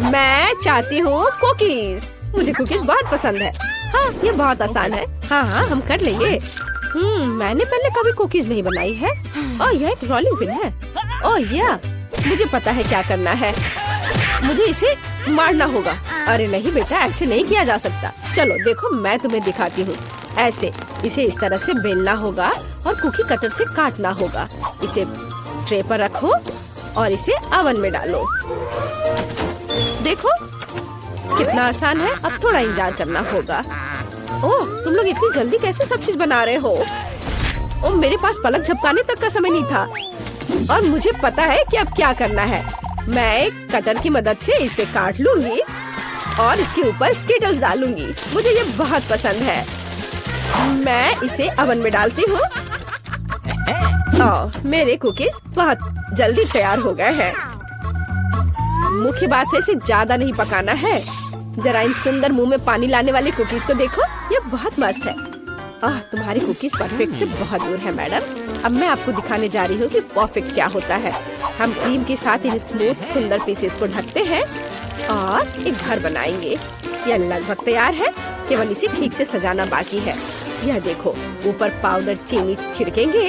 मैं चाहती हूँ कुकीज। मुझे कुकीज बहुत पसंद है। हाँ, ये बहुत आसान है। हाँ हाँ, हम कर लेंगे। मैंने पहले कभी कुकीज नहीं बनाई है। ओह, यह एक रोलिंग पिन है। ओह या, मुझे पता है क्या करना है। मुझे इसे मारना होगा। अरे नहीं बेटा, ऐसे नहीं किया जा सकता। चलो देखो, मैं तुम्हें दिखाती हूँ। ऐसे इसे इस तरह से बेलना होगा और कुकी कटर से काटना होगा। इसे ट्रे पर रखो और इसे ओवन में डालो। देखो कितना आसान है। अब थोड़ा इंतजार करना होगा। ओह, तुम लोग इतनी जल्दी कैसे सब चीज बना रहे हो? ओह, मेरे पास पलक झपकाने तक का समय नहीं था। और मुझे पता है कि अब क्या करना है। मैं एक कटर की मदद से इसे काट लूंगी और इसके ऊपर स्किटल्स डालूंगी। मुझे ये बहुत पसंद है। मैं इसे ओवन में डालती हूँ। मेरे कुकीज बहुत जल्दी तैयार हो गए हैं। मुख्य बात है, इसे ज्यादा नहीं पकाना है। जरा इन सुंदर मुंह में पानी लाने वाले कुकीज को देखो, ये बहुत मस्त है। तुम्हारी कुकीज परफेक्ट से बहुत दूर है मैडम। अब मैं आपको दिखाने जा रही हूँ कि परफेक्ट क्या होता है। हम क्रीम के साथ इन स्मूथ सुंदर पीसेस को ढकते हैं और एक घर बनाएंगे। यह लगभग तैयार है, केवल इसे ठीक से सजाना बाकी है। यह देखो, ऊपर पाउडर चीनी छिड़केंगे।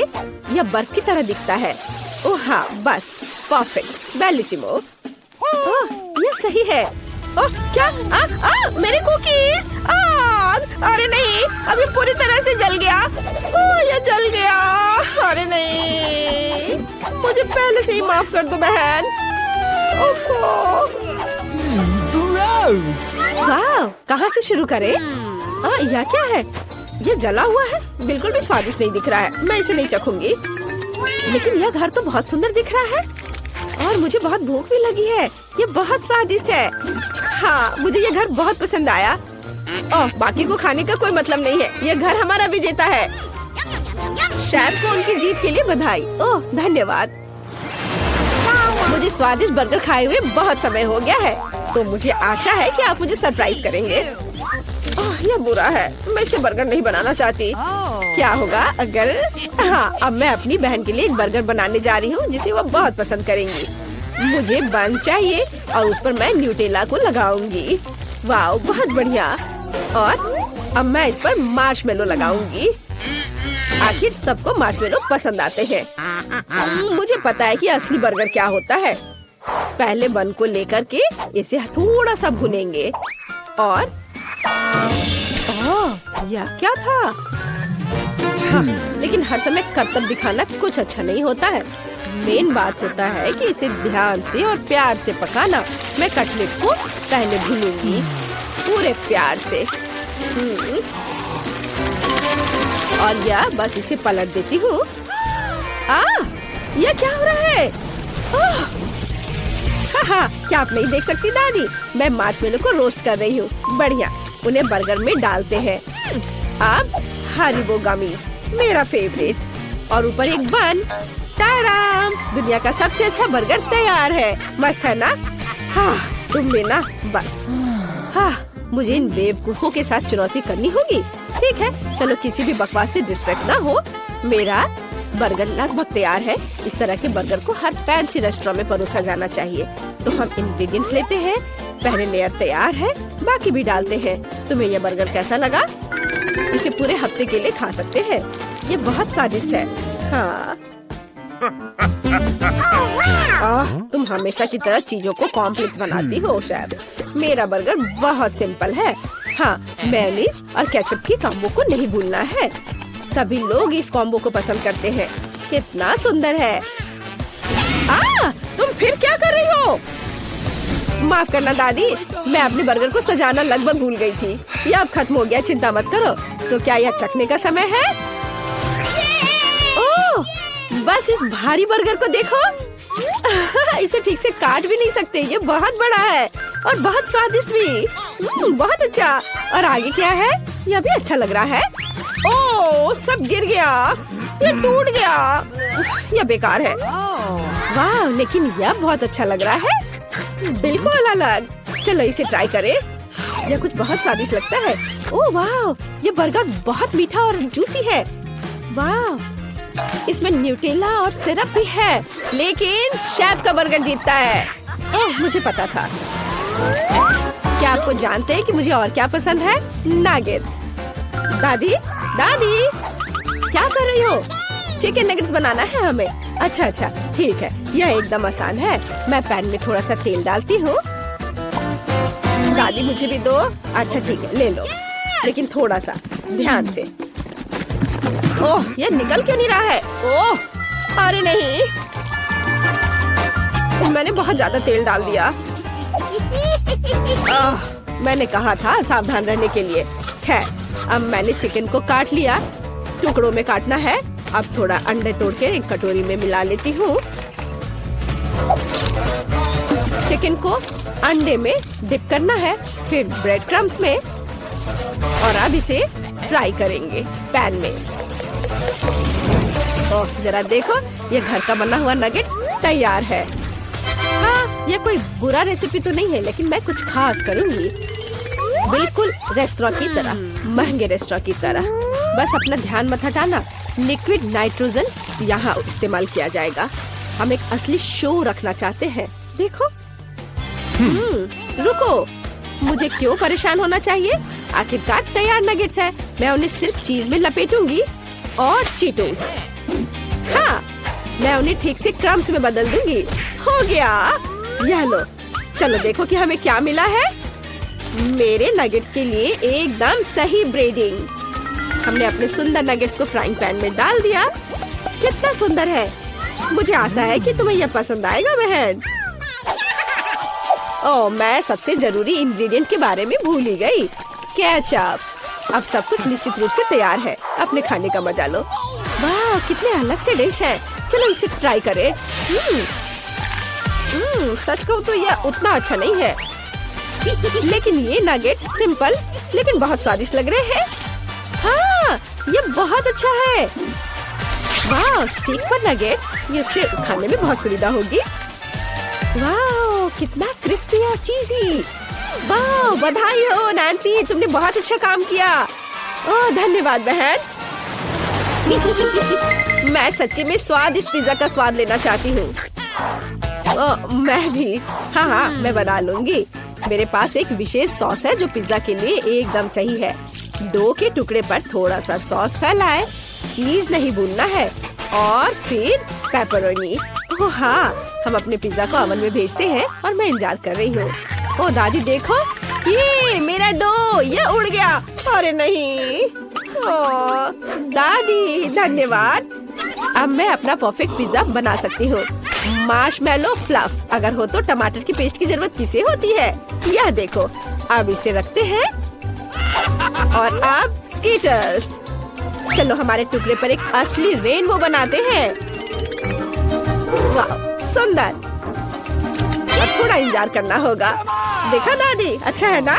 यह बर्फ की तरह दिखता है। ओह हाँ, बस परफेक्ट, बेलिसिमो। यह सही है। ओह क्या? मेरे कुकीज! अरे नहीं, अभी पूरी तरह से जल गया। यह जल गया। अरे नहीं, मुझे पहले से ही माफ कर दो बहन। वाह, कहाँ से शुरू करें? यह क्या है? यह जला हुआ है, बिल्कुल भी स्वादिष्ट नहीं दिख रहा है। मैं इसे नहीं चखूंगी। लेकिन यह घर तो बहुत सुंदर दिख रहा है और मुझे बहुत भूख भी लगी है। ये बहुत स्वादिष्ट है। हाँ, मुझे ये घर बहुत पसंद आया। ओह, बाकी को खाने का कोई मतलब नहीं है। ये घर हमारा विजेता है। शेफ को उनकी जीत के लिए बधाई। ओह धन्यवाद। मुझे स्वादिष्ट बर्गर खाए हुए बहुत समय हो गया है, तो मुझे आशा है कि आप मुझे सरप्राइज करेंगे। यह बुरा है, मैं इसे बर्गर नहीं बनाना चाहती। क्या होगा अगर अब मैं अपनी बहन के लिए एक बर्गर बनाने जा रही हूँ जिसे वो बहुत पसंद करेंगी। मुझे बन चाहिए और उस पर मैं न्यूटेला को लगाऊंगी। वाह, बहुत बढ़िया। और अब मैं इस पर मार्शमेलो लगाऊंगी। आखिर सबको मार्शमेलो पसंद आते हैं। मुझे पता है कि असली बर्गर क्या होता है। पहले बन को लेकर के इसे थोड़ा सा भुनेंगे और यह क्या था? लेकिन हर समय करतब दिखाना कुछ अच्छा नहीं होता है। मेन बात होता है कि इसे ध्यान से और प्यार से पकाना। मैं कटलेट को पहले भूनूंगी पूरे प्यार से। और यह बस इसे पलट देती हूँ। यह क्या हो रहा है? क्या आप नहीं देख सकती दादी? मैं मार्शमेलो को रोस्ट कर रही हूँ। बढ़िया, उन्हें बर्गर में डालते हैं। अब हरीबो गमीज, मेरा फेवरेट। और ऊपर एक बन। ताराम, दुनिया का सबसे अच्छा बर्गर तैयार है। मस्त है ना? तुम भी ना, बस। मुझे इन बेवकूफों के साथ चुनौती करनी होगी। ठीक है, चलो किसी भी बकवास से डिस्ट्रैक्ट ना हो। मेरा बर्गर लगभग तैयार है। इस तरह के बर्गर को हर फैंसी रेस्टोरेंट में परोसा जाना चाहिए। तो हम इंग्रेडिएंट्स लेते हैं। पहले लेयर तैयार है, बाकी भी डालते हैं। तुम्हें यह बर्गर कैसा लगा? इसे पूरे हफ्ते के लिए खा सकते हैं। ये बहुत स्वादिष्ट है। तुम हमेशा की तरह चीजों को कॉम्प्लेक्स बनाती हो शेफ। मेरा बर्गर बहुत सिंपल है। मेयोनीज और केचप की कॉम्बो को नहीं भूलना है। सभी लोग इस कॉम्बो को पसंद करते हैं। कितना सुंदर है। तुम फिर क्या कर रही हो? माफ करना दादी, मैं अपने बर्गर को सजाना लगभग भूल गई थी। यह अब खत्म हो गया, चिंता मत करो। तो क्या यह चखने का समय है? ओह, बस इस भारी बर्गर को देखो। इसे ठीक से काट भी नहीं सकते। ये बहुत बड़ा है और बहुत स्वादिष्ट भी। बहुत अच्छा। और आगे क्या है? यह भी अच्छा लग रहा है। ओह, सब गिर गया। ये टूट गया। यह बेकार है। वाह, लेकिन यह बहुत अच्छा लग रहा है। बिल्कुल अलग। चलो इसे ट्राई करें। यह कुछ बहुत स्वादिष्ट लगता है। ओह वाह, ये बर्गर बहुत मीठा और जूसी है। वाह, इसमें न्यूटेला और सिरप भी है। लेकिन शेफ का बर्गर जीतता है। ओह, मुझे पता था। क्या आपको जानते हैं कि मुझे और क्या पसंद है? नगेट्स। दादी, दादी, क्या कर रही हो? चिकन नगेट्स बनाना है हमें। अच्छा अच्छा, ठीक है, यह एकदम आसान है। मैं पैन में थोड़ा सा तेल डालती हूँ। दादी मुझे भी दो। अच्छा ठीक है, ले लो, लेकिन थोड़ा सा ध्यान से। ओह, ये निकल क्यों नहीं रहा है? ओह, अरे नहीं, मैंने बहुत ज्यादा तेल डाल दिया। मैंने कहा था सावधान रहने के लिए। खैर, अब मैंने चिकन को काट लिया। टुकड़ों में काटना है। अब थोड़ा अंडे तोड़ के एक कटोरी में मिला लेती हूँ। चिकन को अंडे में डिप करना है, फिर ब्रेड क्रम्स में, और अब इसे फ्राई करेंगे पैन में। ओह, जरा देखो, ये घर का बना हुआ नगेट्स तैयार है। हाँ, ये कोई बुरा रेसिपी तो नहीं है, लेकिन मैं कुछ खास करूंगी, बिल्कुल रेस्टोरेंट की तरह, महंगे रेस्टोरेंट की तरह। बस अपना ध्यान मत हटाना। लिक्विड नाइट्रोजन यहाँ इस्तेमाल किया जाएगा। हम एक असली शो रखना चाहते हैं। देखो, रुको, मुझे क्यों परेशान होना चाहिए? आखिरकार तैयार नगेट्स है। मैं उन्हें सिर्फ चीज में लपेटूंगी और चीटोस। हाँ, मैं उन्हें ठीक से क्रम्स में बदल दूंगी। हो गया। यह लो, चलो देखो कि हमें क्या मिला है। मेरे नगेट्स के लिए एकदम सही ब्रेडिंग। हमने अपने सुंदर नगेट्स को फ्राइंग पैन में डाल दिया। कितना सुंदर है। मुझे आशा है कि तुम्हें यह पसंद आएगा बहन। ओह, मैं सबसे जरूरी इंग्रेडिएंट के बारे में भूल ही गई, केचप। अब सब कुछ निश्चित रूप से तैयार है। अपने खाने का मजा लो। वाह, कितने अलग से डिश हैं। चलो इसे ट्राई करें। सच कहूँ तो यह उतना अच्छा नहीं है, लेकिन ये नगेट सिंपल लेकिन बहुत स्वादिष्ट लग रहे हैं। हाँ, ये बहुत अच्छा है। वाह, स्टिक पर नगेट, ये इससे खाने में बहुत सुविधा होगी। वाह, कितना क्रिस्पी और चीज़ी। वाह, बधाई हो नैन्सी, तुमने बहुत अच्छा काम किया। ओह, धन्यवाद बहन। मैं सच्ची में स्वादिष्ट पिज्जा का स्वाद लेना चाहती हूँ। मैं भी। हाँ हाँ, मैं बना लूंगी। मेरे पास एक विशेष सॉस है जो पिज्जा के लिए एकदम सही है। डो के टुकड़े पर थोड़ा सा सॉस फैलाए, चीज नहीं भूनना है, और फिर पेपरोनी। ओह हाँ, हम अपने पिज्जा को ओवन में भेजते हैं और मैं इंतजार कर रही हूँ। ओ दादी देखो, ये मेरा डो, ये उड़ गया। अरे नहीं। ओ दादी, धन्यवाद। अब मैं अपना परफेक्ट पिज्जा बना सकती हूँ। Marshmallow fluff. अगर हो तो टमाटर की पेस्ट की जरूरत किसे होती है? यह देखो। अब इसे रखते हैं और अब स्कीटर्स। चलो हमारे टुकड़े पर एक असली रेनबो बनाते हैं। वाह, सुंदर। अब थोड़ा इंतजार करना होगा। देखा दादी, अच्छा है ना?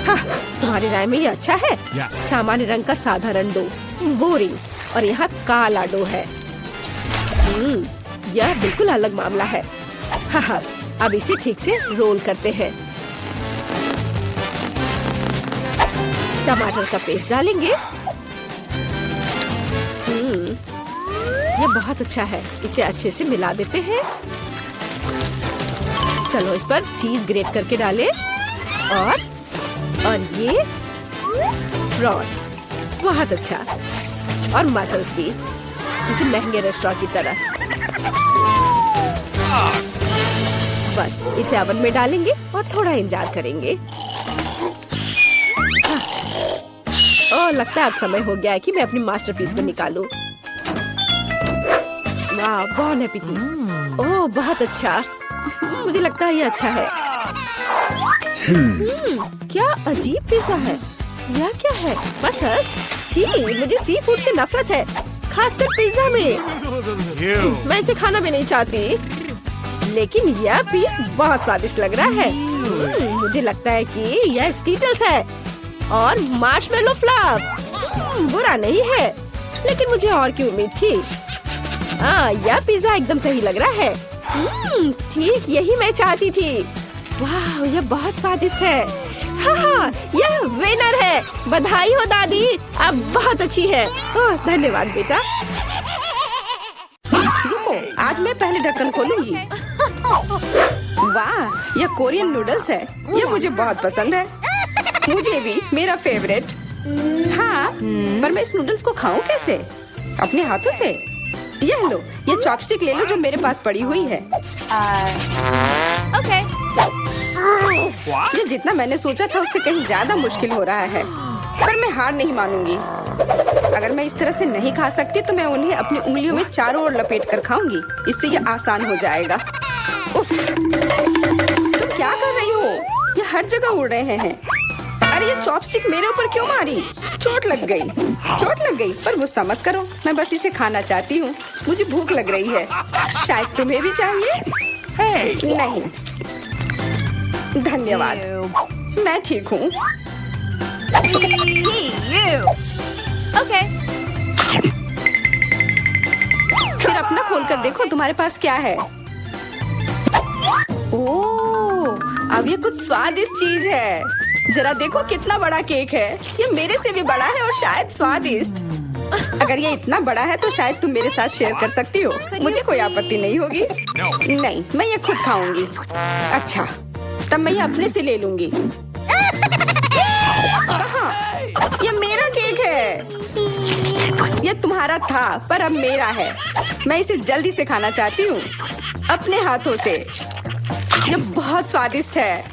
हाँ, तुम्हारी राय में ये अच्छा है? सामान्य रंग का साधारण डो, बोरिंग, और यहाँ काला डो है। यह बिल्कुल अलग मामला है। हाँ, अब इसे ठीक से रोल करते हैं। टमाटर का पेस्ट डालेंगे। यह बहुत अच्छा है। इसे अच्छे से मिला देते हैं। चलो इस पर चीज ग्रेट करके डालें, और ये प्रॉन, बहुत अच्छा, और मसल्स भी, जैसे महंगे रेस्टोरेंट की तरह। बस इसे ओवन में डालेंगे और थोड़ा इंतजार करेंगे। ओह, लगता है अब समय हो गया है कि मैं अपनी मास्टरपीस को निकालूं। वाह, बॉन एपेटी। ओह, बहुत अच्छा। मुझे लगता है ये अच्छा है। क्या अजीब पिज्जा है। यह क्या है? मसल्स? छी, मुझे सी फूड से नफरत है, खासकर पिज्जा में। मैं इसे खाना भी नहीं चाहती, लेकिन यह पीस बहुत स्वादिष्ट लग रहा है। मुझे लगता है कि यह स्कीटल्स है और मार्शमैलो फ्लफ। बुरा नहीं है, लेकिन मुझे और की उम्मीद थी। यह पिज्जा एकदम सही लग रहा है। ठीक यही मैं चाहती थी। वाह, यह बहुत स्वादिष्ट है। हाँ, यह विनर है। बधाई हो दादी, अब बहुत अच्छी है। धन्यवाद बेटा। रुको, आज मैं पहले ढक्कन खोलूंगी। वाह, यह कोरियन नूडल्स है। यह मुझे बहुत पसंद है। मुझे भी, मेरा फेवरेट। हाँ, पर मैं इस नूडल्स को खाऊं कैसे? अपने हाथों से? यह लो, ये चॉपस्टिक ले लो जो मेरे पास पड़ी हुई है। Okay. ये जितना मैंने सोचा था उससे कहीं ज्यादा मुश्किल हो रहा है, पर मैं हार नहीं मानूंगी। अगर मैं इस तरह से नहीं खा सकती तो मैं उन्हें अपनी उंगलियों में चारों ओर लपेट कर खाऊंगी। इससे ये आसान हो जाएगा। उफ, तुम क्या कर रही हो? ये हर जगह उड़ रहे हैं। अरे ये चॉपस्टिक मेरे ऊपर क्यों मारी? चोट लग गई। चोट लग गई, पर गुस्सा मत करो। मैं बस इसे खाना चाहती हूँ। मुझे भूख लग रही है। शायद तुम्हें भी चाहिए? नहीं, धन्यवाद। मैं ठीक हूँ। Okay. फिर अपना खोल कर देखो तुम्हारे पास क्या है। ओह, अब ये कुछ स्वादिष्ट चीज है। जरा देखो कितना बड़ा केक है। ये मेरे से भी बड़ा है और शायद स्वादिष्ट। अगर ये इतना बड़ा है तो शायद तुम मेरे साथ शेयर कर सकती हो। मुझे कोई आपत्ति नहीं होगी। नहीं, मैं ये खुद खाऊंगी। अच्छा, तब मैं ये अपने से ले लूंगी। कहाँ? ये मेरा केक है। ये तुम्हारा था, पर अब मेरा है। मैं इसे जल्दी से खाना चाहती हूँ, अपने हाथों से। ये बहुत स्वादिष्ट है।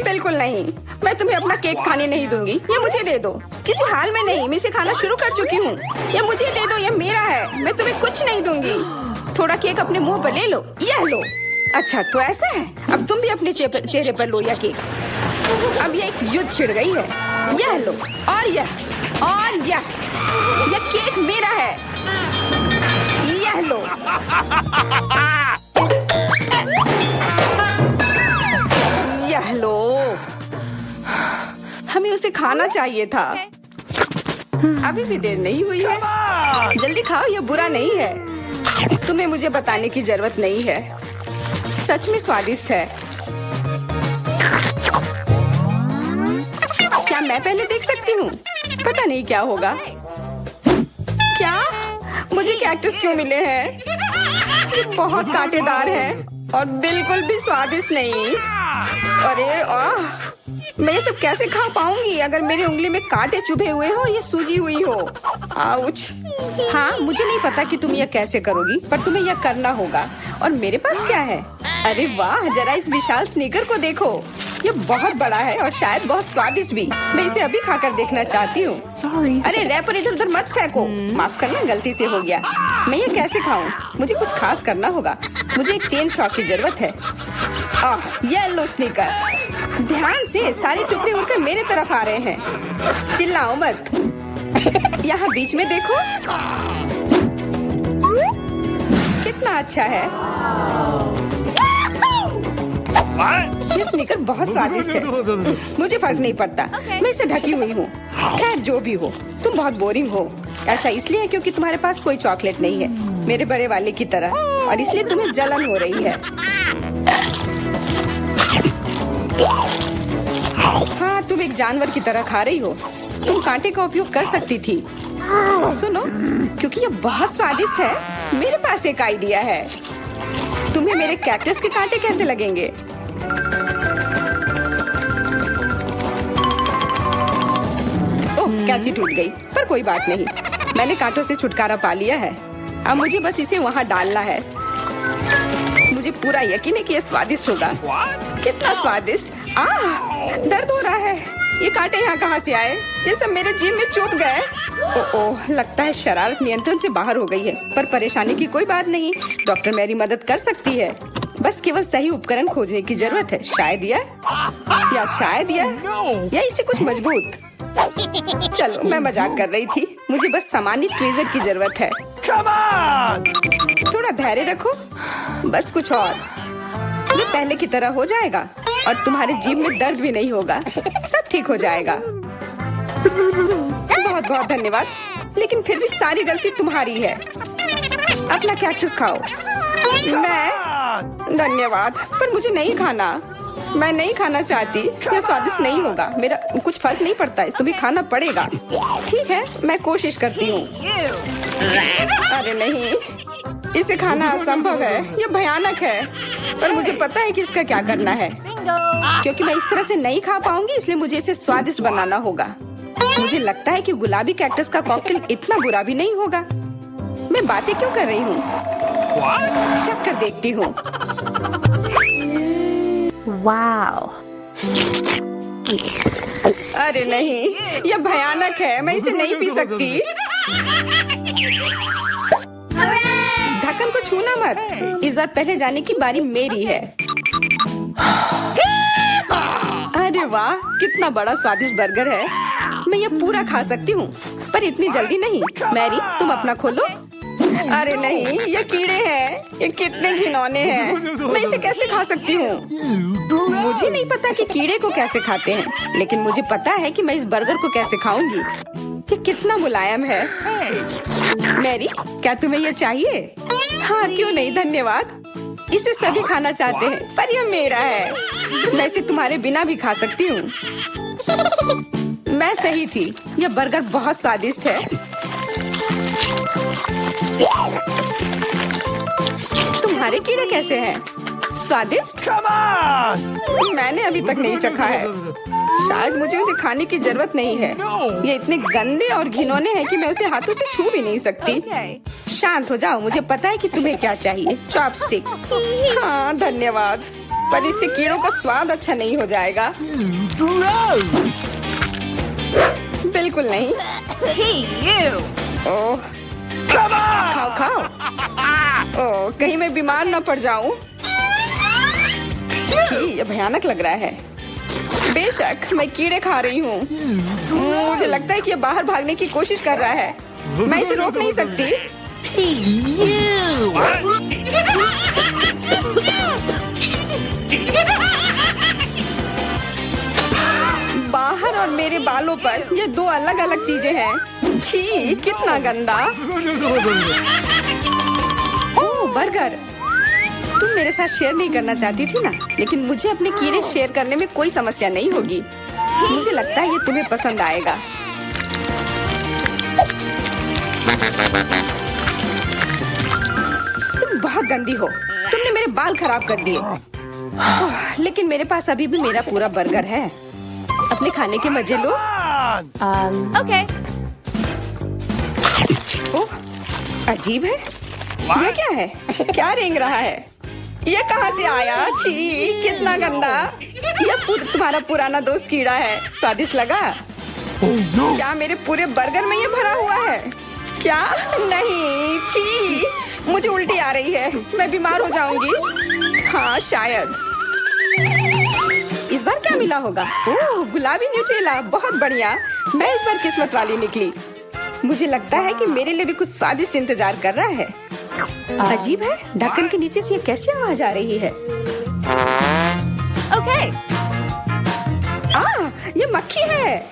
बिल्कुल नहीं, मैं तुम्हें अपना केक खाने नहीं दूंगी। ये मुझे दे दो। किसी हाल में नहीं, मैं इसे खाना शुरू कर चुकी हूँ। ये मुझे दे दो, ये मेरा है। मैं तुम्हें कुछ नहीं दूंगी। थोड़ा केक अपने मुंह पर ले लो। यह लो। अच्छा, तो ऐसा है। अब तुम भी अपने चेहरे पर लो यह केक। अब यह एक युद्ध छिड़ गई है। यह लो, और यह केक मेरा है। यह लो। यह लो। हमें उसे खाना चाहिए था। अभी भी देर नहीं हुई है। जल्दी खाओ, यह बुरा नहीं है। तुम्हें मुझे बताने की जरूरत नहीं है। सच में स्वादिष्ट है। क्या मैं पहले देख सकती हूँ? पता नहीं क्या होगा। क्या? मुझे कैक्टस क्यों मिले हैं? ये बहुत कांटेदार है और बिल्कुल भी स्वादिष्ट नहीं। अरे मैं ये सब कैसे खा पाऊंगी अगर मेरी उंगली में कांटे चुभे हुए हो और ये सूजी हुई हो। आउच। हाँ, मुझे नहीं पता कि तुम यह कैसे करोगी, पर तुम्हें यह करना होगा। और मेरे पास क्या है? अरे वाह, जरा इस विशाल स्नीकर को देखो। ये बहुत बड़ा है और शायद बहुत स्वादिष्ट भी। मैं इसे अभी खाकर देखना चाहती हूँ। अरे रैपर इधर उधर मत फेंको। माफ करना, गलती से हो गया। मैं ये कैसे खाऊं? मुझे कुछ खास करना होगा। मुझे एक चेन शॉक की जरूरत है। ये लो स्नीकर। ध्यान से, सारे टुकड़े उड़कर मेरे तरफ आ रहे हैं। चिल्लाओ मत। यहाँ बीच में देखो, कितना अच्छा है। ये स्नीकर बहुत स्वादिष्ट है। मुझे फर्क नहीं पड़ता। मैं इसे ढकी हुई हूँ। खैर, जो भी हो, तुम बहुत बोरिंग हो। ऐसा इसलिए है क्योंकि तुम्हारे पास कोई चॉकलेट नहीं है, मेरे बड़े वाले की तरह, और इसलिए तुम्हें जलन हो रही है। हाँ, तुम एक जानवर की तरह खा रही हो। तुम कांटे का उपयोग कर सकती थी। सुनो, क्योंकि ये बहुत स्वादिष्ट है, मेरे पास एक आइडिया है। तुम्हें मेरे कैक्टस के कांटे कैसे लगेंगे? ओह, कैंची टूट गई, पर कोई बात नहीं। मैंने कांटों से छुटकारा पा लिया है। अब मुझे बस इसे वहाँ डालना है। मुझे पूरा यकीन है कि यह स्वादिष्ट होगा। कितना स्वादिष्ट। दर्द हो रहा है। ये कांटे यहाँ कहाँ से आए? ये सब मेरे जीभ में चुभ गए। ओह, लगता है शरारत नियंत्रण से बाहर हो गई है, पर परेशानी की कोई बात नहीं। डॉक्टर मेरी मदद कर सकती है। बस केवल सही उपकरण खोजने की जरूरत है। शायद या इसे कुछ मजबूत। चलो, मैं मजाक कर रही थी। मुझे बस सामान्य ट्वीजर की जरूरत है। थोड़ा धैर्य रखो, बस कुछ और। ये पहले की तरह हो जाएगा और तुम्हारे जीभ में दर्द भी नहीं होगा। सब ठीक हो जाएगा। बहुत बहुत धन्यवाद, लेकिन फिर भी सारी गलती तुम्हारी है। अपना कैक्टस खाओ। मैं? धन्यवाद, पर मुझे नहीं खाना। मैं नहीं खाना चाहती। यह स्वादिष्ट नहीं होगा। मेरा कुछ फर्क नहीं पड़ता है, तुम्हें खाना पड़ेगा। ठीक है, मैं कोशिश करती हूँ। अरे नहीं, इसे खाना असंभव है, यह भयानक है। पर मुझे पता है कि इसका क्या करना है। क्योंकि मैं इस तरह से नहीं खा पाऊंगी, इसलिए मुझे इसे स्वादिष्ट बनाना होगा। मुझे लगता है कि गुलाबी कैक्टस का कॉकटेल इतना बुरा भी नहीं होगा। मैं बातें क्यों कर रही हूँ? चख कर देखती हूँ। Wow. अरे नहीं, यह भयानक है, मैं इसे नहीं पी सकती। ढक्कन को छूना मत। इस बार पहले जाने की बारी मेरी है। अरे वाह, कितना बड़ा स्वादिष्ट बर्गर है। मैं ये पूरा खा सकती हूँ, पर इतनी जल्दी नहीं। मैरी, तुम अपना खोलो। अरे नहीं, ये कीड़े हैं। ये कितने घिनौने हैं। मैं इसे कैसे खा सकती हूँ? मुझे नहीं पता कि कीड़े को कैसे खाते हैं, लेकिन मुझे पता है कि मैं इस बर्गर को कैसे खाऊंगी। ये कितना मुलायम है। मैरी, क्या तुम्हें ये चाहिए? हाँ, क्यों नहीं, धन्यवाद। इसे सभी खाना चाहते हैं, पर यह मेरा है। मैं इसे तुम्हारे बिना भी खा सकती हूँ। मैं सही थी, यह बर्गर बहुत स्वादिष्ट है। तुम्हारे कीड़े कैसे हैं? स्वादिष्ट? मैंने अभी तक नहीं चखा है। शायद मुझे उसे खाने की जरूरत नहीं है। ये इतने गंदे और घिनौने हैं कि मैं उसे हाथों से छू भी नहीं सकती। Okay. शांत हो जाओ, मुझे पता है कि तुम्हें क्या चाहिए। चॉपस्टिक। हाँ, धन्यवाद। पर इससे कीड़ों का स्वाद अच्छा नहीं हो जाएगा। बिल्कुल नहीं। Hey, you. ओह, खाओ खाओ। ओह, कहीं मैं बीमार न पड़ जाऊं। छी, ये भयानक लग रहा है। बेशक मैं कीड़े खा रही हूँ। मुझे लगता है कि ये बाहर भागने की कोशिश कर रहा है। मैं इसे रोक नहीं सकती। बाहर और मेरे बालों पर ये दो अलग अलग चीजें हैं। छी, कितना गंदा। ओह, बर्गर। तुम मेरे साथ शेयर नहीं करना चाहती थी ना, लेकिन मुझे अपने कीड़े शेयर करने में कोई समस्या नहीं होगी। मुझे लगता है ये तुम्हें पसंद आएगा। तुम बहुत गंदी हो। तुमने मेरे बाल खराब कर दिए। लेकिन मेरे पास अभी भी मेरा पूरा बर्गर है। अपने खाने के मजे लो। Okay. ओह, अजीब है। ये क्या है? क्या रेंग रहा है? ये कहाँ से आया? छी, कितना गंदा। यह तुम्हारा पुराना दोस्त कीड़ा है। स्वादिष्ट लगा? क्या मेरे पूरे बर्गर में ये भरा हुआ है? क्या? नहीं, छी, मुझे उल्टी आ रही है। मैं बीमार हो जाऊंगी। हाँ, शायद। इस बार क्या मिला होगा? ओह, गुलाबी न्यूटेला, बहुत बढ़िया। मैं इस बार किस्मत वाली निकली। मुझे लगता है कि मेरे लिए भी कुछ स्वादिष्ट इंतजार कर रहा है। अजीब है, ढक्कन के नीचे से ये कैसी आवाज आ रही है? Okay. ये मक्खी है।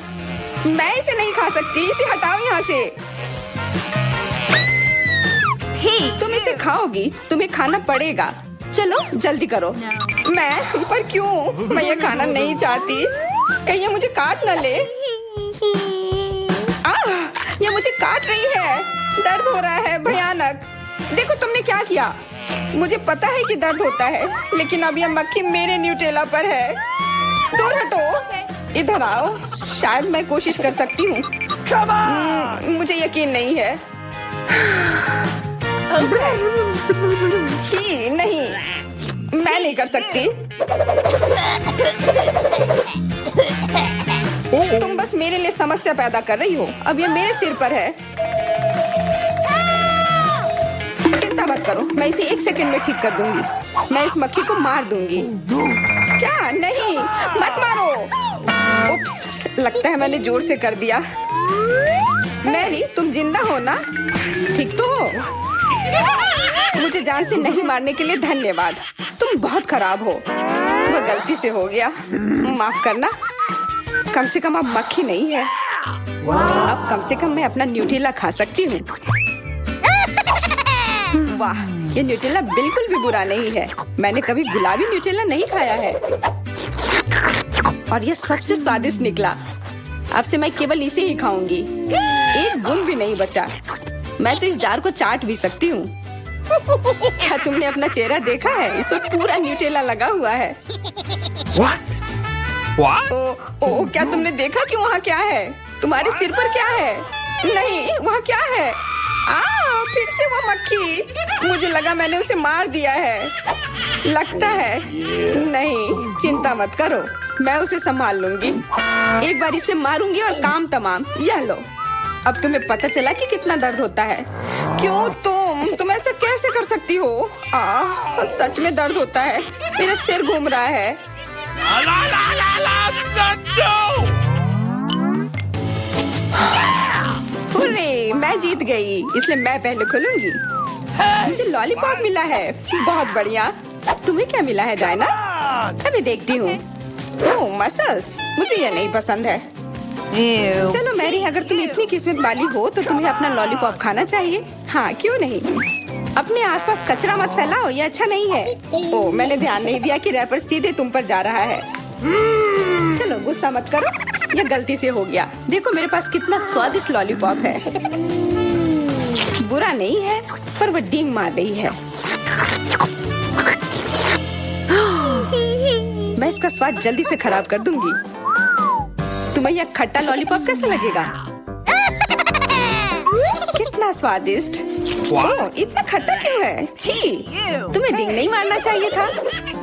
मैं इसे नहीं खा सकती। इसे हटाओ यहाँ से। Hey, तुम इसे खाओगी, तुम्हें खाना पड़ेगा। चलो जल्दी करो। No. मैं? पर क्यों? मैं ये खाना नहीं चाहती। कहीं ये मुझे काट न ले। ये मुझे काट रही है। दर्द हो रहा है, भयानक। देखो तुमने क्या किया। मुझे पता है कि दर्द होता है, लेकिन अब यह मक्खी मेरे न्यूटेला पर है। दूर हटो। इधर आओ। शायद मैं कोशिश कर सकती हूँ। मुझे यकीन नहीं है। छी, नहीं, मैं नहीं कर सकती। तुम बस मेरे लिए समस्या पैदा कर रही हो। अब ये मेरे सिर पर है। चिंता मत करो, मैं इसे 1 सेकंड में ठीक कर दूंगी। मैं इस मक्खी को मार दूंगी। क्या? नहीं, मत मारो। उप्स, लगता है मैंने जोर से कर दिया। मैरी, तुम जिंदा हो ना? ठीक तो हो? मुझे जान से नहीं मारने के लिए धन्यवाद। तुम बहुत खराब हो। वो गलती से हो गया, माफ करना। कम से कम अब मक्खी नहीं है। अब कम से कम मैं अपना न्यूटेला खा सकती हूँ। वाह, ये न्यूटेला बिल्कुल भी बुरा नहीं है। मैंने कभी गुलाबी न्यूटेला नहीं खाया है और ये सबसे स्वादिष्ट निकला। अब से मैं केवल इसे ही खाऊंगी। एक बूंद भी नहीं बचा। मैं तो इस जार को चाट भी सकती हूँ। क्या तुमने अपना चेहरा देखा है? इस पर पूरा न्यूटेला लगा हुआ है। What? What? ओ, क्या तुमने देखा कि वहाँ क्या है? तुम्हारे सिर पर क्या है? नहीं, वहाँ क्या है? फिर से वो मक्खी। मुझे लगा मैंने उसे मार दिया है। लगता है नहीं, चिंता मत करो, मैं उसे संभाल लूंगी। एक बार इसे मारूंगी और काम तमाम। यह लो, अब तुम्हें पता चला कि कितना दर्द होता है। क्यों तुम ऐसा कैसे कर सकती हो? सच में दर्द होता है। मेरा सिर घूम रहा है। हुर्रे, मैं जीत गई, इसलिए मैं पहले खोलूंगी। मुझे लॉलीपॉप मिला है, बहुत बढ़िया। तुम्हें क्या मिला है डायना? अभी देखती हूँ। ओह, मसल्स, मुझे ये नहीं पसंद है। Ew. चलो मैरी, अगर तुम इतनी किस्मत वाली हो तो तुम्हें अपना लॉलीपॉप खाना चाहिए। हाँ, क्यों नहीं। अपने आसपास कचरा मत फैलाओ, ये अच्छा नहीं है। ओह, मैंने ध्यान नहीं दिया कि रैपर सीधे तुम पर जा रहा है। चलो गुस्सा मत करो, ये गलती से हो गया। देखो मेरे पास कितना स्वादिष्ट लॉलीपॉप है। बुरा नहीं है, पर वो डींग मार रही है। मैं इसका स्वाद जल्दी से खराब कर दूंगी। तुम्हें यह खट्टा लॉलीपॉप कैसा लगेगा? कितना स्वादिष्ट। ओह, इतना खट्टा क्यों है? छी, तुम्हें डींग नहीं मारना चाहिए था।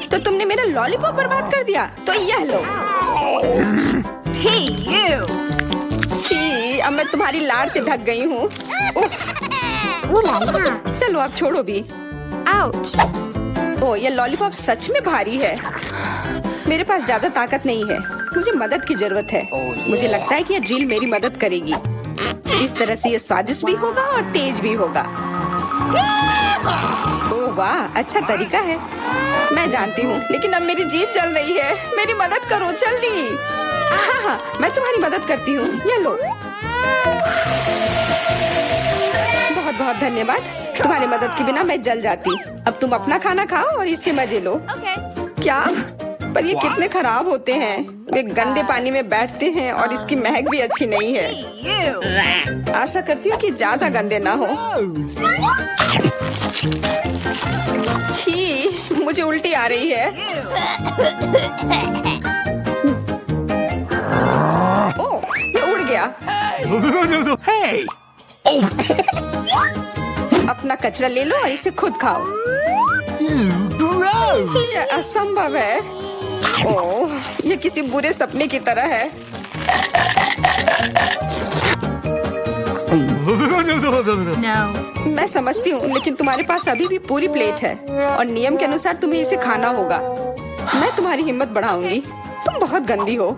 तो तुमने मेरा लॉलीपॉप बर्बाद कर दिया। तो यह लो। Hey, you. छी, अब मैं तुम्हारी लाड़ से ढक गई हूँ। उफ। चलो अब छोड़ो भी। Ouch. ओह, ये लॉलीपॉप सच में भारी है। मेरे पास ज्यादा ताकत नहीं है, मुझे मदद की जरूरत है। मुझे लगता है कि ये ड्रिल मेरी मदद करेगी। इस तरह से ये स्वादिष्ट भी होगा और तेज भी होगा। ओह वाह, अच्छा तरीका है। मैं जानती हूँ, लेकिन अब मेरी जीभ जल रही है। मेरी मदद करो जल्दी। हाँ, मैं तुम्हारी मदद करती हूँ। ये लो। बहुत बहुत धन्यवाद। तुम्हारी मदद के बिना मैं जल जाती। अब तुम अपना खाना खाओ और इसके मजे लो। Okay. क्या? पर ये कितने खराब होते हैं। वे गंदे पानी में बैठते हैं और इसकी महक भी अच्छी नहीं है। Hey, you. आशा करती हूँ कि ज्यादा गंदे ना हो। छी, मुझे उल्टी आ रही है। ओह, ये उड़ गया। Hey! अपना कचरा ले लो और इसे खुद खाओ। Gross! ये असंभव है। ओह, ये किसी बुरे सपने की तरह है। No. मैं समझती हूँ, लेकिन तुम्हारे पास अभी भी पूरी प्लेट है और नियम के अनुसार तुम्हें इसे खाना होगा। मैं तुम्हारी हिम्मत बढ़ाऊंगी। तुम बहुत गंदी हो।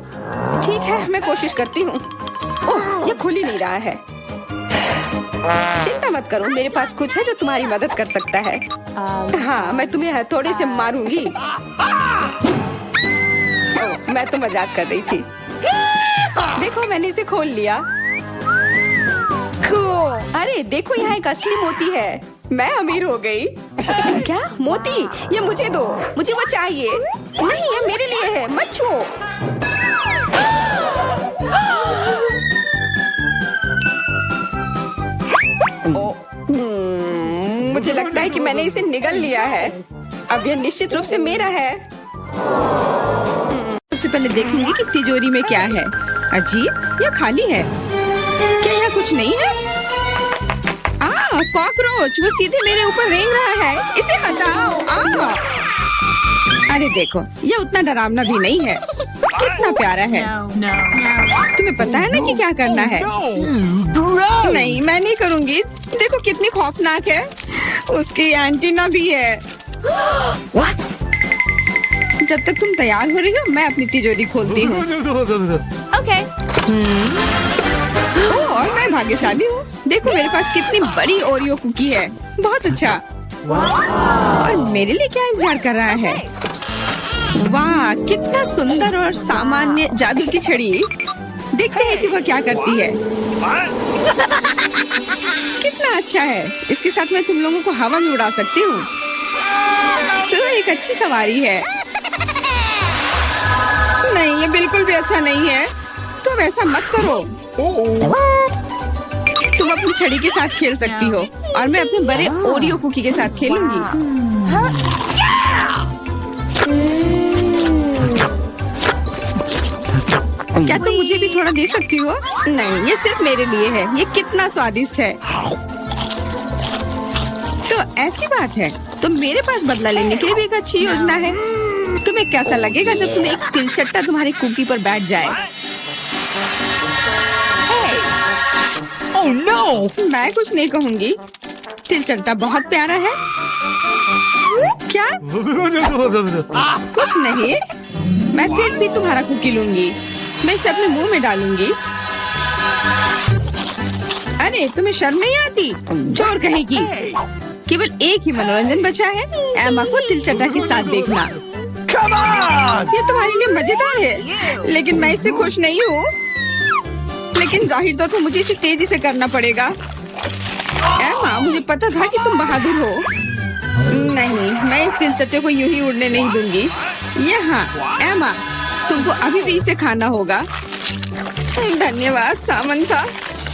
ठीक है, मैं कोशिश करती हूँ। ओह, ये खुल ही नहीं रहा है। चिंता मत करो, मेरे पास कुछ है जो तुम्हारी मदद कर सकता है। हाँ, मैं तुम्हें हथौड़े से मारूंगी। ओह, मैं तो मजाक कर रही थी। देखो, मैंने इसे खोल लिया। Cool. अरे देखो, यहाँ एक असली मोती है। मैं अमीर हो गई। क्या मोती? ये मुझे दो, मुझे वो चाहिए। नहीं, ये मेरे लिए है, मत छुओ। मुझे लगता है कि मैंने इसे निगल लिया है। अब यह निश्चित रूप से मेरा है। सबसे पहले देखूंगी कि तिजोरी में क्या है। अजीब, यह खाली है। क्या यहाँ कुछ नहीं है? कॉकरोच, वो सीधे मेरे ऊपर रेंग रहा है। इसे हटाओ। अरे देखो, ये उतना डरावना भी नहीं है। कितना प्यारा है। No. No. तुम्हें पता है ना कि क्या करना है? Gross! नहीं, मैं नहीं करूँगी। देखो कितनी खौफनाक है। उसकी एंटीना भी है। What? जब तक तुम तैयार हो रही हो, मैं अपनी तिजोरी खोलती हूँ। Okay. और मैं भाग्यशाली हूँ। देखो मेरे पास कितनी बड़ी ओरियो कुकी है। बहुत अच्छा। और मेरे लिए क्या इंतजार कर रहा है? वाह, कितना सुंदर और सामान्य जादू की छड़ी। देखते हैं कि वो क्या करती है। कितना अच्छा है। इसके साथ मैं तुम लोगों को हवा में उड़ा सकती हूँ। तो एक अच्छी सवारी है। नहीं, ये बिल्कुल भी अच्छा नहीं है। तुम ऐसा मत करो। तुम अपनी छड़ी के साथ खेल सकती हो और मैं अपने बड़े ओरियो कुकी के साथ खेलूंगी। क्या तुम मुझे भी थोड़ा दे सकती हो? नहीं, ये सिर्फ मेरे लिए है। ये कितना स्वादिष्ट है। तो ऐसी बात है, तो मेरे पास बदला लेने के लिए भी एक अच्छी योजना है। तुम्हें कैसा लगेगा जब तुम्हें एक तिलचट्टा तुम्हारी कुकी पर बैठ जाए? Oh no! मैं कुछ नहीं कहूँगी। तिलचट्टा बहुत प्यारा है। क्या? कुछ नहीं, मैं फिर भी तुम्हारा कुकी लूंगी। मैं इसे अपने मुंह में डालूंगी। अरे तुम्हें शर्म नहीं आती? चोर कहेगी। केवल एक ही मनोरंजन बचा है, एमा को तिलचट्टा के साथ देखना। Come on! ये तुम्हारे लिए मजेदार है, लेकिन मैं इससे खुश नहीं हूँ। लेकिन जाहिर तौर पर मुझे इसे तेजी से करना पड़ेगा। एमा, मुझे पता था कि तुम बहादुर हो। नहीं, मैं इस तिलचट्टे को यूं ही उड़ने नहीं दूंगी। यहाँ, एमा, तुमको अभी भी इसे खाना होगा। धन्यवाद सामंथा।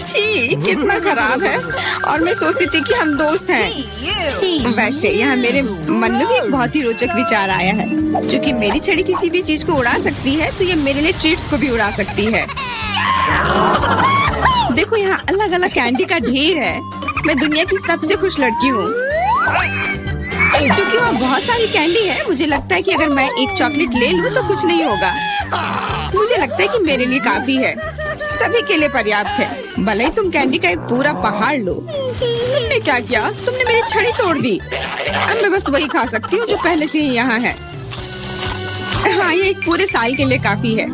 छी, कितना खराब है। और मैं सोचती थी कि हम दोस्त हैं। वैसे यहाँ मेरे मन में भी एक बहुत ही रोचक विचार आया है। क्योंकि मेरी छड़ी किसी भी चीज को उड़ा सकती है, तो ये मेरे लिए ट्रीट्स को भी उड़ा सकती है। देखो, यहाँ अलग अलग कैंडी का ढेर है। मैं दुनिया की सबसे खुश लड़की हूँ। क्योंकि वहाँ बहुत सारी कैंडी है, मुझे लगता है कि अगर मैं एक चॉकलेट ले लूँ तो कुछ नहीं होगा। मुझे लगता है कि मेरे लिए काफी है, सभी के लिए पर्याप्त है। भले ही तुम कैंडी का एक पूरा पहाड़ लो। तुमने क्या किया? तुमने मेरी छड़ी तोड़ दी। अब मैं बस वही खा सकती हूँ जो पहले से ही यहाँ है। हाँ, ये एक पूरे साल के लिए काफी है।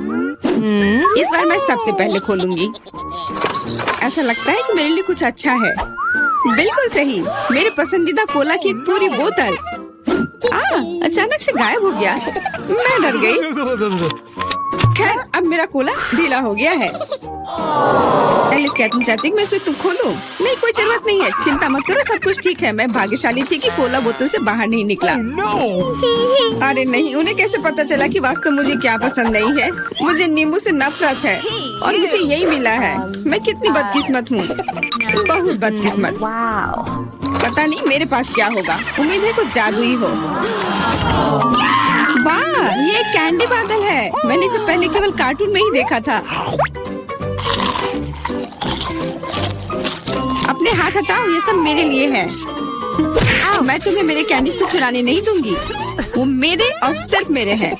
इस बार मैं सबसे पहले खोलूंगी। ऐसा लगता है कि मेरे लिए कुछ अच्छा है। बिल्कुल सही, मेरे पसंदीदा कोला की एक पूरी बोतल। अचानक से गायब हो गया। मैं डर गई। खैर, अब मेरा कोला ढीला हो गया है। एलिस, क्या तुम चाहती कि मैं इसे खोलूं? नहीं, कोई जरूरत नहीं है। चिंता मत करो, सब कुछ ठीक है। मैं भाग्यशाली थी कि कोला बोतल से बाहर नहीं निकला। No! अरे नहीं, उन्हें कैसे पता चला कि वास्तव मुझे क्या पसंद नहीं है? मुझे नींबू से नफरत है और मुझे यही मिला है। मैं कितनी बदकिस्मत हूँ, बहुत बदकिस्मत। पता नहीं मेरे पास क्या होगा। उम्मीद है कुछ जादुई हो। वाह, ये एक कैंडी बादल है। मैंने इसे पहले केवल कार्टून में ही देखा था। अपने हाथ हटाओ, ये सब मेरे लिए है। मैं तुम्हें मेरे कैंडीज को चुराने नहीं दूंगी। वो मेरे और सिर्फ मेरे हैं।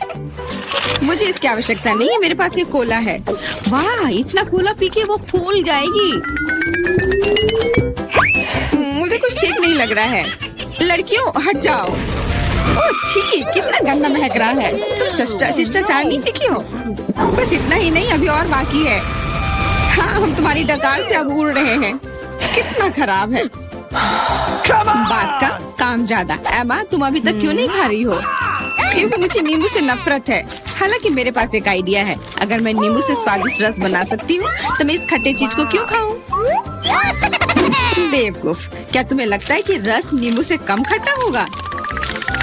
मुझे इसकी आवश्यकता नहीं है। मेरे पास ये कोला है। वाह, इतना कोला पी के वो फूल जाएगी। मुझे कुछ ठीक नहीं लग रहा है। लड़कियों, हट जाओ। ओह छी, कितना गंदा महक रहा है। तुम शिष्टाचार नहीं सीखी हो? बस इतना ही नहीं, अभी और बाकी है। हाँ, हम तुम्हारी डकार से अब उड़ रहे हैं। कितना खराब है। बात का काम ज्यादा। एमा, तुम अभी तक क्यों नहीं खा रही हो? क्योंकि मुझे नींबू से नफरत है। हालांकि मेरे पास एक आइडिया है। अगर मैं नींबू से स्वादिष्ट रस बना सकती हूँ, तो मैं इस खट्टे चीज को क्यों खाऊं? बेवकूफ, क्या तुम्हें लगता है कि रस नींबू से कम खट्टा होगा?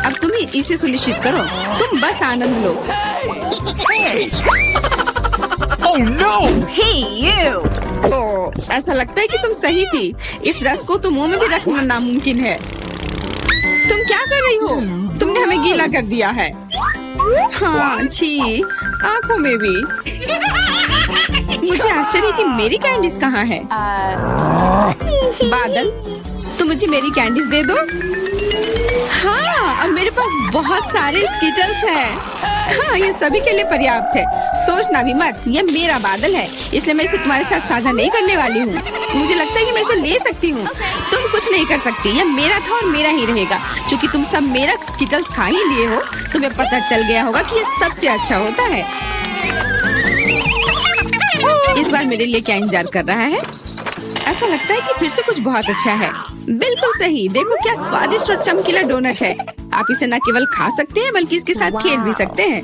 अब तुम ही इसे सुनिश्चित करो। तुम बस आनंद लो। Oh no! Hey, you! ओह, ऐसा लगता है कि तुम सही थी। इस रस को तो मुंह में भी रखना नामुमकिन है। तुम क्या कर रही हो? तुमने हमें गीला कर दिया है। हाँ, छी, आँखों में भी। मुझे आश्चर्य है कि मेरी कैंडीज कहाँ है? बादल, तुम मुझे मेरी कैंडीज दे दो। हाँ, अब मेरे पास बहुत सारे स्कीटल्स हैं। हाँ, ये सभी के लिए पर्याप्त है। सोचना भी मत, ये मेरा बादल है, इसलिए मैं इसे तुम्हारे साथ साझा नहीं करने वाली हूँ। मुझे लगता है कि मैं इसे ले सकती हूँ। तुम कुछ नहीं कर सकती। ये मेरा था और मेरा ही रहेगा। क्योंकि तुम सब मेरा स्कीटल्स खा ही लिए हो, तुम्हें पता चल गया होगा कि ये सबसे अच्छा होता है। इस बार मेरे लिए क्या इंतजार कर रहा है? ऐसा लगता है कि फिर से कुछ बहुत अच्छा है। बिल्कुल सही, देखो क्या स्वादिष्ट और चमकीला डोनट है। आप इसे न केवल खा सकते हैं, बल्कि इसके साथ खेल भी सकते हैं।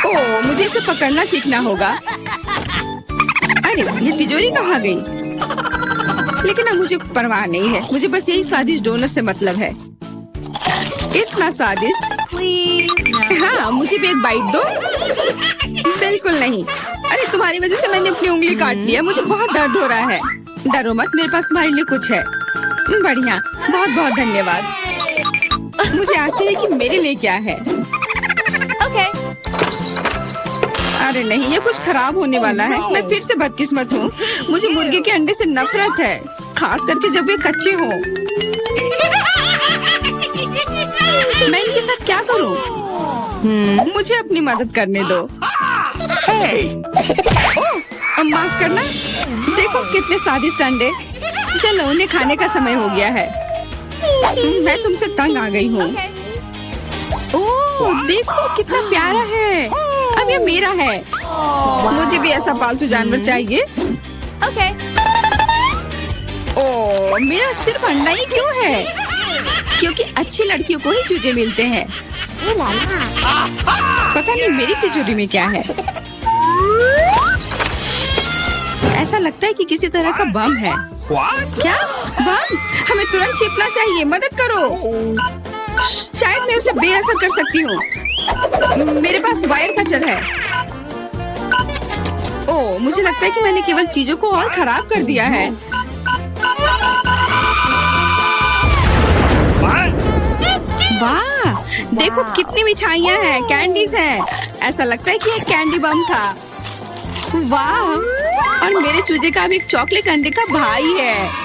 ओह, मुझे इसे पकड़ना सीखना होगा। अरे, ये तिजोरी कहाँ गई? लेकिन अब मुझे परवाह नहीं है। मुझे बस यही स्वादिष्ट डोनट से मतलब है। इतना स्वादिष्ट। हाँ, मुझे भी एक बाइट दो। बिल्कुल नहीं। अरे तुम्हारी वजह से मैंने अपनी उंगली काट लिया, मुझे बहुत दर्द हो रहा है। डरो मत, मेरे पास तुम्हारे लिए कुछ है। बढ़िया, बहुत बहुत धन्यवाद। मुझे आश्चर्य है कि मेरे लिए क्या है। Okay. अरे नहीं, ये कुछ खराब होने वाला है। मैं फिर से बदकिस्मत हूँ। मुझे मुर्गे के अंडे से नफरत है, खास करके जब वे कच्चे हों। मैं इनके साथ क्या करूँ? मुझे अपनी मदद करने दो। Hey! ओह, माफ करना। देखो कितने स्वादिष्ट अंडे। चलो, उन्हें खाने का समय हो गया है। मैं तुमसे तंग आ गई हूँ। ओह, देखो कितना प्यारा है। अब ये मेरा है। मुझे भी ऐसा पालतू जानवर चाहिए। Okay. ओह, मेरा सिर्फ अंडा ही क्यों है? क्योंकि अच्छी लड़कियों को ही चूजे मिलते हैं। पता नहीं मेरी तिजोरी में क्या है। ऐसा लगता है कि किसी तरह का बम है। What? क्या बम? हमें तुरंत छिपना चाहिए, मदद करो। शायद मैं उसे बेअसर कर सकती हूँ। मेरे पास वायर कटर है। ओह, मुझे लगता है कि मैंने केवल चीजों को और खराब कर दिया है। What? वाह, देखो कितनी मिठाइयाँ हैं, कैंडीज हैं। ऐसा लगता है कि एक कैंडी बम था। वाह, और मेरे चूजे का भी एक चॉकलेट अंडे का भाई है।